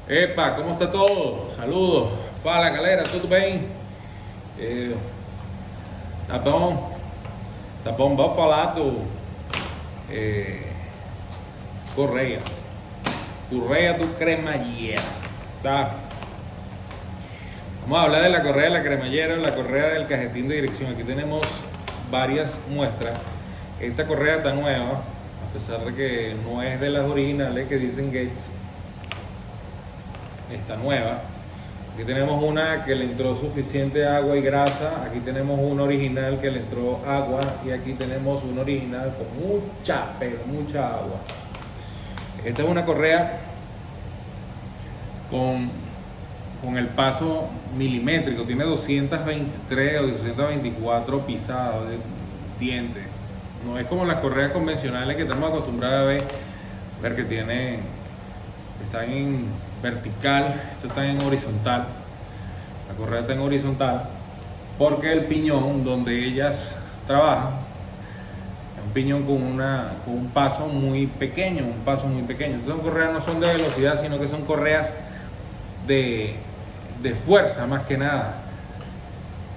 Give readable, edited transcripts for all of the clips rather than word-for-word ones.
Epa, como está todo? Saludos. Fala galera, tudo bem? Tá bom? Tá bom, vamos falar do Correia. Correia do cremallera. Tá? Vamos a hablar de la correa de la cremallera, la correa del cajetín de dirección. Aquí tenemos varias muestras. Esta correa está nueva, a pesar de que no es de las originales que dicen Gates. Está nueva. Aquí tenemos una que le entró suficiente agua y grasa. Aquí tenemos una original que le entró agua. Y aquí tenemos una original con mucha agua. Esta es una correa con el paso milimétrico. Tiene 223 o 224 pisadas de dientes. No es como las correas convencionales que estamos acostumbrados a ver que tienen, están en vertical, esto está en horizontal. La correa está en horizontal porque el piñón donde ellas trabajan es un piñón con un paso muy pequeño, Entonces son correas, no son de velocidad, sino que son correas de fuerza más que nada.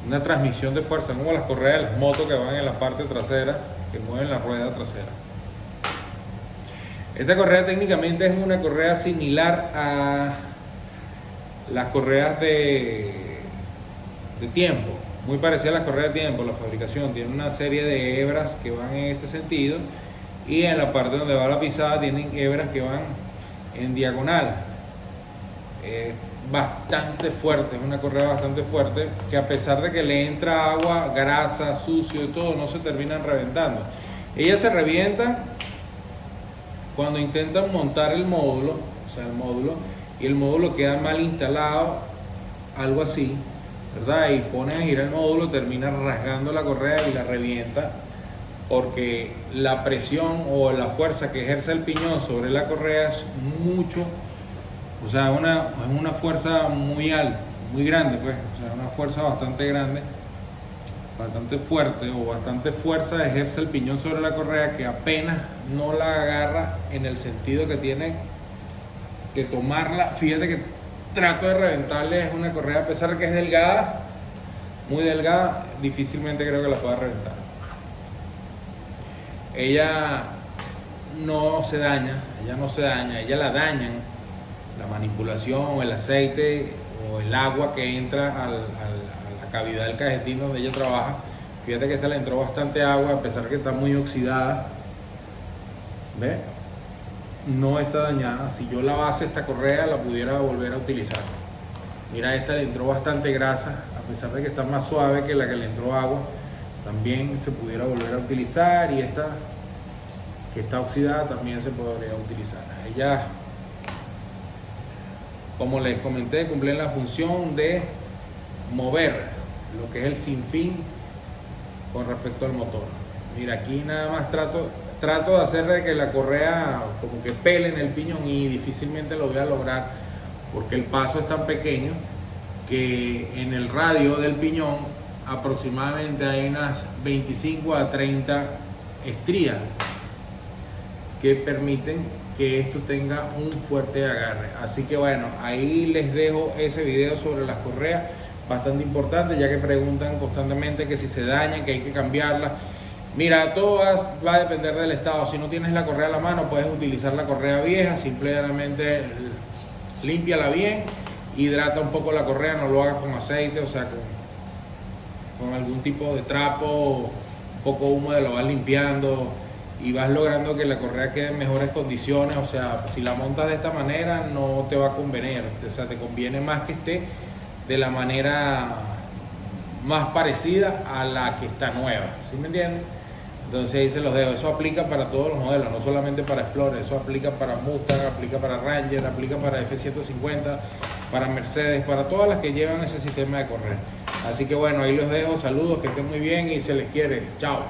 Una transmisión de fuerza, como las correas de las motos que van en la parte trasera, que mueven la rueda trasera. Esta correa técnicamente es una correa similar a las correas de tiempo, muy parecida a las correas de tiempo. La fabricación tiene una serie de hebras que van en este sentido y en la parte donde va la pisada tienen hebras que van en diagonal. Bastante fuerte, es una correa bastante fuerte que a pesar de que le entra agua, grasa, sucio y todo, no se terminan reventando. Ellas se revientan cuando intentan montar el módulo, y el módulo queda mal instalado, algo así, ¿verdad? Y ponen a girar el módulo, termina rasgando la correa y la revienta, porque la presión o la fuerza que ejerce el piñón sobre la correa es mucho, o sea, es una fuerza muy alta, muy grande, pues, o sea, una fuerza bastante grande, bastante fuerte, o bastante fuerza ejerce el piñón sobre la correa, que apenas no la agarra en el sentido que tiene que tomarla. Fíjate que trato de reventarle, es una correa, a pesar de que es delgada, muy delgada, difícilmente creo que la pueda reventar. Ella no se daña, ella la dañan la manipulación, el aceite o el agua que entra a la cavidad del cajetín donde ella trabaja. Fíjate que esta le entró bastante agua, a pesar de que está muy oxidada. ¿Ves? No está dañada. Si yo lavase esta correa, la pudiera volver a utilizar. Mira, esta le entró bastante grasa, a pesar de que está más suave que la que le entró agua, también se pudiera volver a utilizar. Y esta que está oxidada también se podría utilizar. Ella, como les comenté, cumple la función de mover lo que es el sinfín con respecto al motor. Mira, aquí nada más trato de hacer de que la correa como que pele en el piñón, y difícilmente lo voy a lograr porque el paso es tan pequeño que en el radio del piñón aproximadamente hay unas 25 a 30 estrías que permiten que esto tenga un fuerte agarre. Así que bueno, ahí les dejo ese video sobre las correas, bastante importante, ya que preguntan constantemente que si se dañan, que hay que cambiarlas. Mira, todo va a depender del estado. Si no tienes la correa a la mano, puedes utilizar la correa vieja, simplemente límpiala bien, hidrata un poco la correa, no lo hagas con aceite, o sea, con algún tipo de trapo, un poco húmedo, lo vas limpiando y vas logrando que la correa quede en mejores condiciones. O sea, si la montas de esta manera no te va a convenir, o sea, te conviene más que esté de la manera más parecida a la que está nueva, ¿sí me entienden? Entonces ahí se los dejo. Eso aplica para todos los modelos, no solamente para Explorer, eso aplica para Mustang, aplica para Ranger, aplica para F-150, para Mercedes, para todas las que llevan ese sistema de correa. Así que bueno, ahí los dejo, saludos, que estén muy bien y se les quiere. Chao.